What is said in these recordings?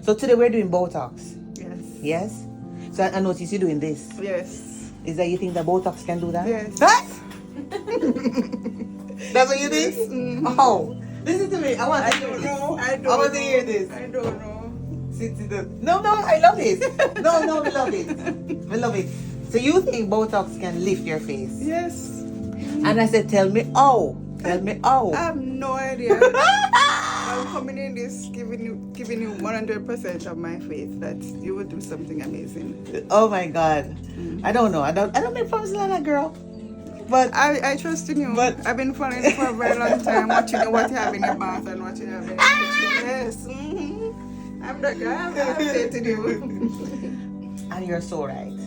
So today we're doing Botox. Yes. Yes? So I noticed you doing this. Yes. Is that you think that Botox can do that? Yes. Huh? That's what you think? Yes. Oh, listen to me. I want to I hear don't this. know. I want to hear this. I don't know. No, I love it. No, we love it. We love it. So you think Botox can lift your face? Yes. And I said, tell me how. Tell me how. I have no idea. I'm coming in this giving you 100% of my faith that you will do something amazing. Oh my God. I don't know. I don't make promises like that, girl. But I trust in you. But I've been following you for a very long time, watching what you have in your bath and what you have in your kitchen. Yes. I'm the girl. I have faith in you. And you're so right.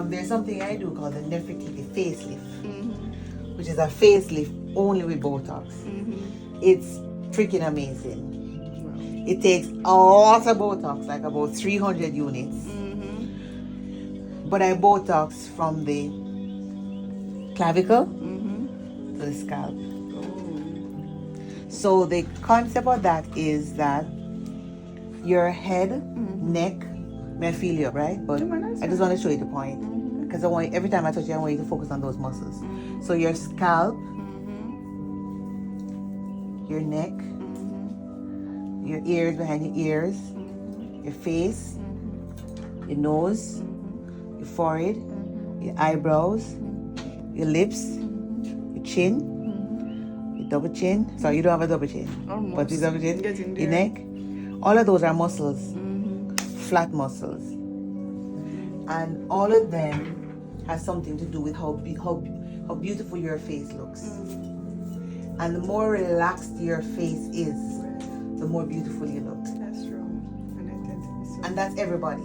There's something I do called the Nefertiti facelift, which is a facelift only with Botox. It's freaking amazing. Wow. It takes a lot of Botox, like about 300 units. But I Botox from the clavicle to the scalp. So the concept of that is that your head, neck, may feel you, right? But I just want to show you the point. Because every time I touch you, I want you to focus on those muscles. So your scalp, your neck, your ears, behind your ears, your face, your nose, your forehead, your eyebrows, your lips, your chin, your double chin. Sorry, you don't have a double chin. Almost. But you double chin. Your neck. All of those are muscles, flat muscles. And all of them has something to do with how beautiful your face looks. And the more relaxed your face is, the more beautiful you look. That's true. And I tend to be so. And that's everybody.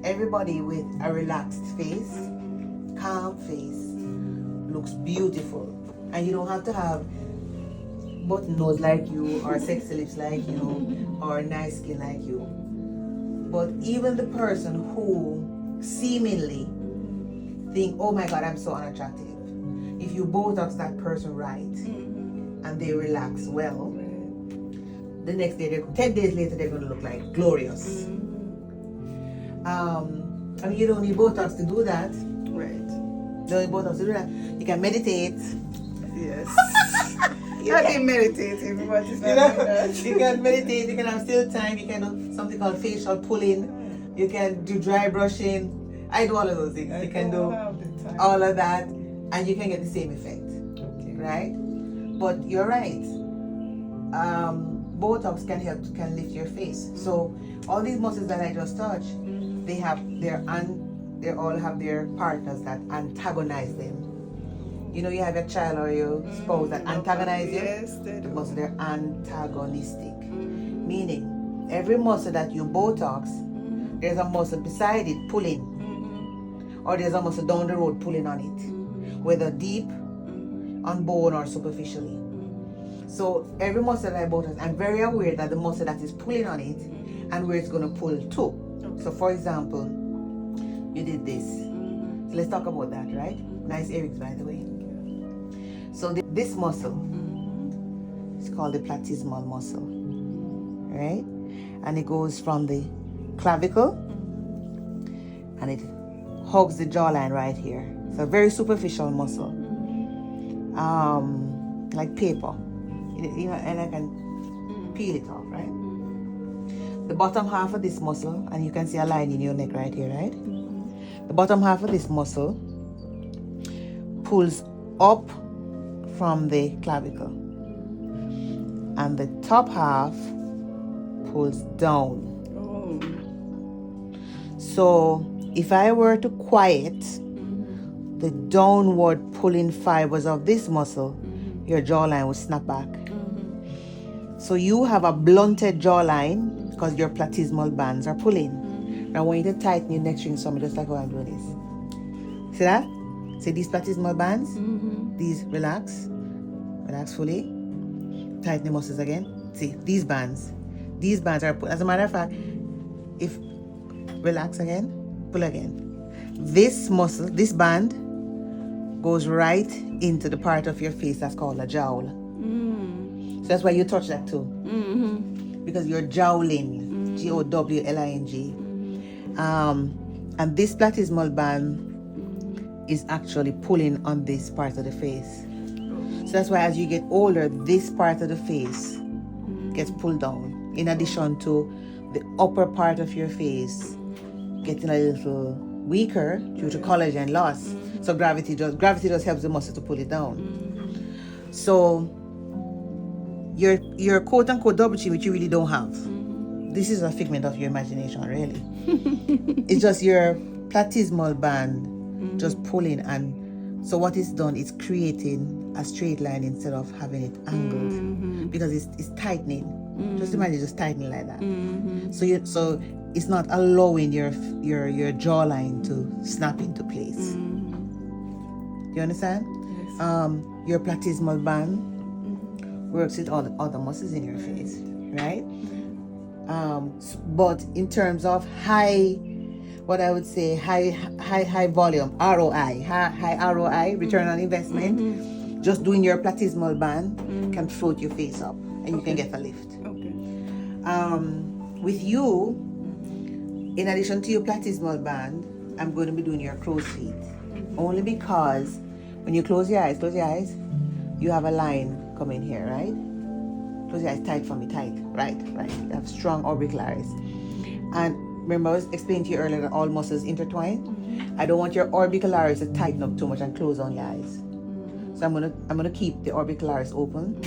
Everybody with a relaxed face, calm face, looks beautiful. And you don't have to have button nose like you, or sexy lips like you, or nice skin like you. But even the person who seemingly think, oh my God, I'm so unattractive, if you Botox that person right and they relax well, the next day, 10 days later, they're going to look like glorious. And you don't need Botox to do that. Right. You don't need Botox to do that. You can meditate. Yes. I've been meditating, but it's not like that. You can meditate, you can have still time, you can do something called facial pulling, you can do dry brushing. I do all of those things. You can do all of that and you can get the same effect. Okay. Right? But you're right. Botox can lift your face. So all these muscles that I just touched, they all have their partners that antagonize them. You know, you have your child or your spouse that antagonize you. Yes, they do. Because they're antagonistic. Meaning, every muscle that you Botox, there's a muscle beside it pulling. Or there's a muscle down the road pulling on it. Whether deep, on bone, or superficially. So every muscle that I Botox, I'm very aware that the muscle that is pulling on it and where it's going to pull to. So for example, you did this. So let's talk about that, right? Nice earrings, by the way. So this muscle is called the platysmal muscle, right? And it goes from the clavicle and it hugs the jawline right here. It's a very superficial muscle, like paper, you know, and I can peel it off, right? The bottom half of this muscle, and you can see a line in your neck right here, right? The bottom half of this muscle pulls up from the clavicle and the top half pulls down. So if I were to quiet the downward pulling fibers of this muscle, your jawline will snap back. So you have a blunted jawline because your platysmal bands are pulling. Now I want you to tighten your neck string some, just like how I'm doing this. See that? See these platysmal bands? These relax fully. Tighten the muscles again. See, these bands are put. As a matter of fact, if relax again, pull again. This muscle, this band, goes right into the part of your face that's called a jowl. So that's why you touch that too. Because you're jowling. Gowling. And this platysmal band is actually pulling on this part of the face. So that's why as you get older, this part of the face gets pulled down, in addition to the upper part of your face getting a little weaker due to collagen loss. So gravity just helps the muscle to pull it down. So your quote unquote double chin, which you really don't have, this is a figment of your imagination, really. It's just your platysmal band just pulling, and so what it's done is creating a straight line instead of having it angled, because it's tightening. Just imagine just tightening like that. So it's not allowing your jawline to snap into place. You understand? Yes. Your platysmal band works with all the other muscles in your face, right? But in terms of high volume, ROI, high ROI, return on investment, just doing your platysmal band can float your face up, and you can get a lift. With you, in addition to your platysmal band, I'm going to be doing your crow's feet, only because when you close your eyes, you have a line coming here, right? Close your eyes tight for me, tight, right. You have strong orbicularis, and remember I was explaining to you earlier that all muscles intertwine. I don't want your orbicularis to tighten up too much and close on your eyes. So I'm gonna keep the orbicularis open,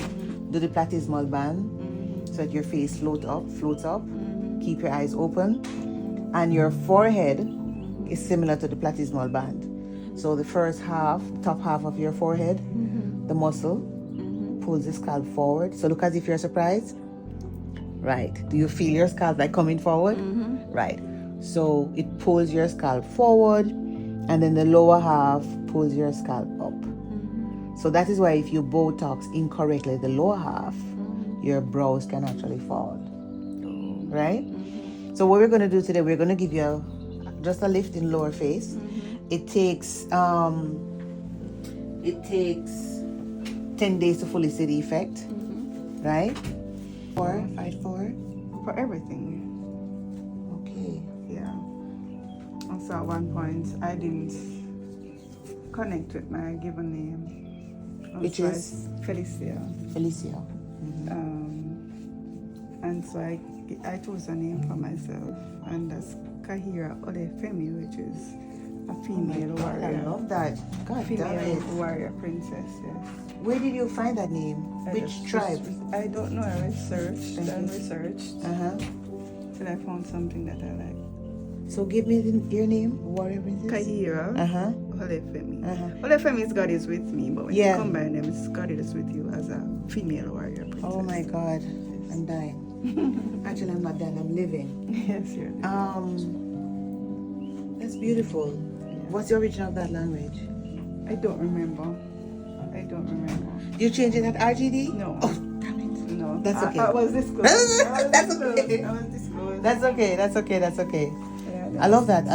do the platysmal band so that your face floats up. Keep your eyes open, and your forehead is similar to the platysmal band. So the first half, the top half of your forehead, the muscle pulls the scalp forward. So look as if you're surprised. Right. Do you feel your scalp like coming forward? Right. So it pulls your scalp forward, and then the lower half pulls your scalp up. So that is why if you Botox incorrectly the lower half, your brows can actually fall. Right? So what we're going to do today, we're going to give you just a lift in lower face. It takes 10 days to fully see the effect. Right? 5 4 For everything. Okay. Yeah. Also at one point I didn't connect with my given name, Which is Felicia. And so I chose a name for myself, and that's Kahira Odefemi, which is a female warrior. I love that. God damn it. Female warrior princess, yes. Where did you find that name? Which tribe? I don't know. I researched till I found something that I like. So give me your name, warrior princess. Kahira Olefemi. Olefemi is God is with me, but when you combine them, it's God is with you as a female warrior princess. Oh my God, I'm dying. Actually, I'm not dying. I'm living. Yes, you're living. That's beautiful. What's the origin of that language? I don't remember. You changed it at RGD? No. Oh, damn it. No. That's okay. I was this close. That's okay. I was this close. That's okay. Yeah, I love that.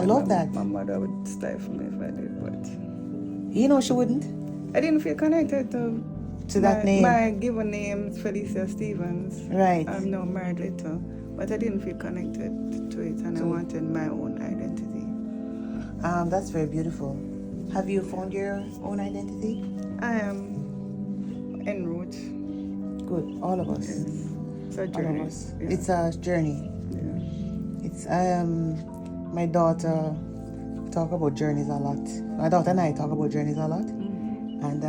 My mother would stifle me if I did, but you know she wouldn't. I didn't feel connected to that name. My given name is Felicia Stevens. Right. I'm now married later, but I didn't feel connected to it, and I wanted my own identity. That's very beautiful. Have you found your own identity? I am en route. Good, all of us. Yes. It's a journey. All of us. Yeah. It's a journey. Yeah. It's my daughter talk about journeys a lot. My daughter and I talk about journeys a lot, and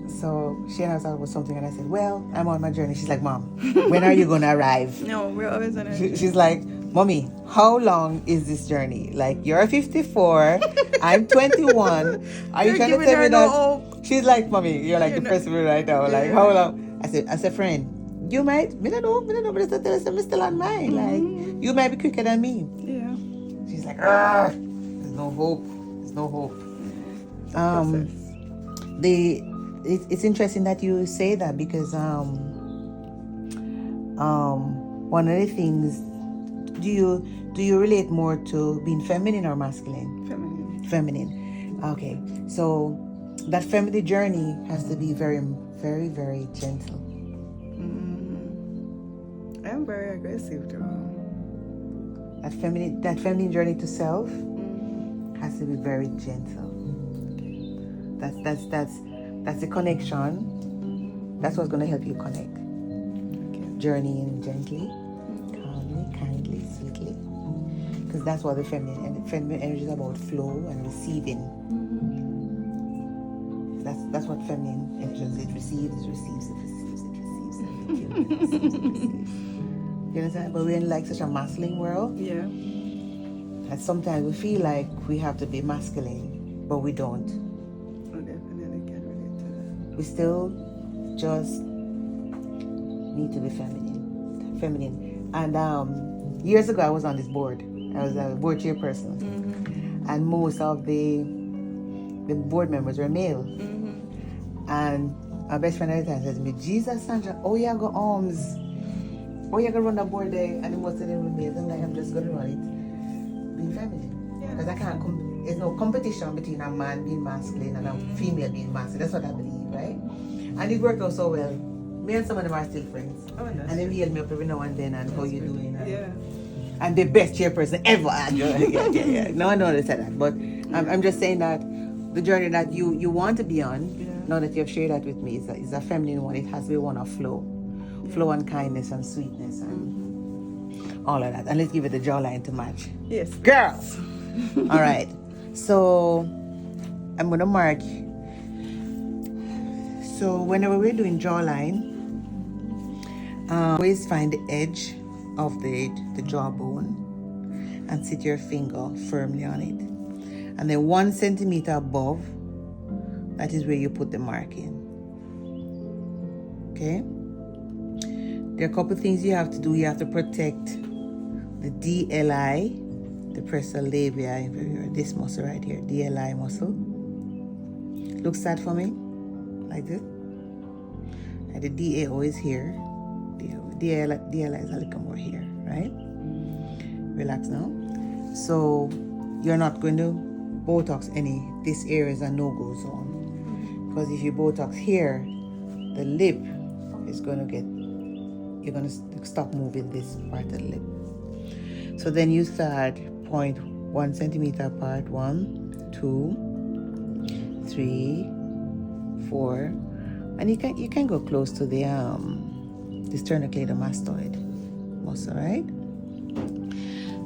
so she and I talked about something, and I said, "Well, I'm on my journey." She's like, "Mom, when are you gonna arrive?" No, we're always on a She's like, "Mommy, how long is this journey? Like, you're 54, I'm 21. Are you trying to tell me that?" She's like, "Mommy, you're like the first one right now. Like, how long?" I said, "Friend, you might, me don't know, but it's still on mine. Like, you might be quicker than me." Yeah. She's like, "Ah, there's no hope. It's interesting that you say that, because one of the things, do you relate more to being feminine or masculine? Feminine. Okay, so that feminine journey has to be very, very, very gentle. I I'm very aggressive too. That feminine journey to self has to be very gentle. That's the connection. That's what's going to help you connect. Journeying gently, calmly, kindly, sweetly. Because that's what the feminine energy is about, flow and receiving. That's what feminine energy is. It receives. You understand? But we're in like such a masculine world. Yeah. And sometimes we feel like we have to be masculine, but we don't. I definitely can relate to that. We still just need to be feminine. And years ago, I was on this board. I was a board chairperson, and most of the board members were male. And my best friend at the time said to me, "Jesus, Sandra, oh you go arms, oh you go run the board there," and most of them were males. I'm like, I'm just gonna run it, being feminine, because I can't. There's no competition between a man being masculine and a female being masculine. That's what I believe, right? And it worked out so well. Me and some of them are still friends. Oh, and they heal me up every now and then and how you doing. And the best chairperson ever. Yeah. No, they said that. But I'm just saying that the journey that you want to be on, now that you have shared that with me, is a feminine one. It has to be one of flow and kindness and sweetness and all of that. And let's give it the jawline to match. Yes. Girls! All right. So I'm going to mark. So whenever we're doing jawline, always find the edge of the jawbone and sit your finger firmly on it. And then 1 centimeter above, that is where you put the mark in. Okay? There are a couple things you have to do. You have to protect the DLI, the pressor labia inferior, this muscle right here, DLI muscle. Look sad for me, like this. And the DAO is here. DLI is a little more here, right? Relax now. So you're not going to Botox this area is a no-go zone. Because if you Botox here, the lip is going to you're going to stop moving this part of the lip. So then you start 0.1 centimeter apart. 1, 2, 3, 4. And you can go close to the sternocleidomastoid muscle, right?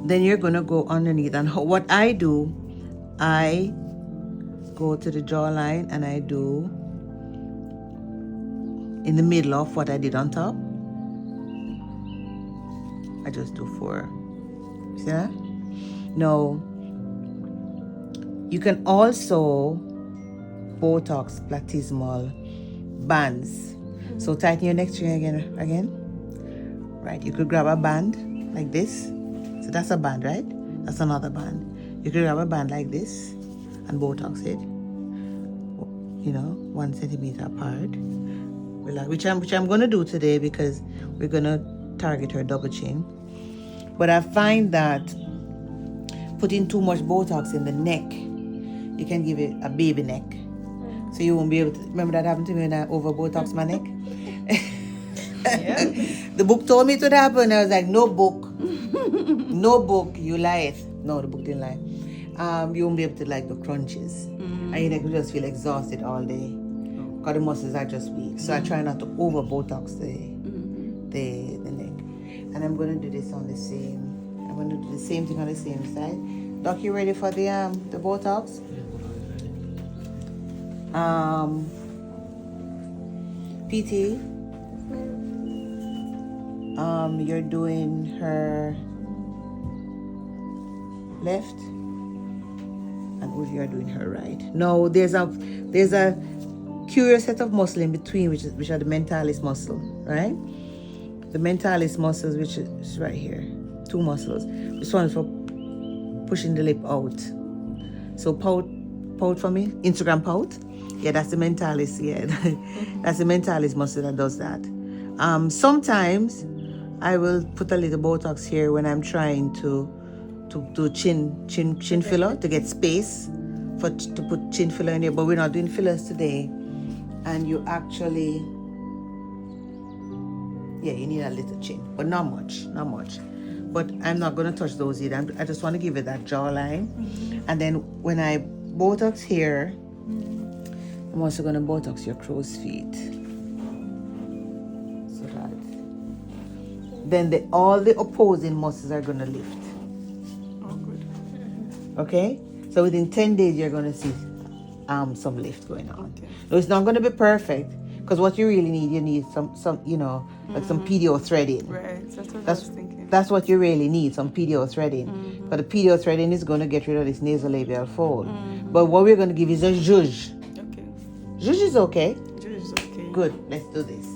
Then you're going to go underneath. And what I do, I go to the jawline and I do in the middle of what I did on top. I just do 4. See that? Now, you can also Botox platysmal bands. So tighten your neck string again. Right, you could grab a band like this. So that's a band, right? That's another band. You could grab a band like this and Botox it. 1 centimeter apart. Which I'm going to do today because we're going to target her double chin. But I find that putting too much Botox in the neck, you can give it a baby neck. So you won't be able to. Remember that happened to me when I over Botox my neck? Yeah. The book told me it would happen. I was like, no book, you lie. No, the book didn't lie. You won't be able to like the crunches. And your neck will just feel exhausted all day. Because the muscles are just weak. So I try not to over Botox the neck. And I'm going to do this on the same. I'm going to do the same thing on the same side. Doc, you ready for the Botox? PT. You're doing her left, and Uzi are doing her right. No, there's a curious set of muscle in between, which are the mentalis muscle, right? The mentalis muscles, which is right here, 2 muscles. This one is for pushing the lip out. So pout for me, Instagram pout. Yeah, that's the mentalis. Yeah, that's the mentalis muscle that does that. Sometimes I will put a little Botox here when I'm trying to do chin filler to get space to put chin filler in here. But we're not doing fillers today. And you Yeah, you need a little chin, but not much, not much. But I'm not going to touch those either. I just want to give it that jawline. And then when I Botox here, I'm also going to Botox your crow's feet. So that then all the opposing muscles are going to lift. Oh, good. Okay? So within 10 days, you're going to see some lift going on. Okay. No, it's not going to be perfect, because what you really need, you need some you know, like some PDO threading. Right, that's what I was thinking. That's what you really need, some PDO threading. But the PDO threading is going to get rid of this nasolabial fold. But what we're going to give is a zhuzh. Okay. Zhuzh is okay. Juice is okay. Good. Let's do this.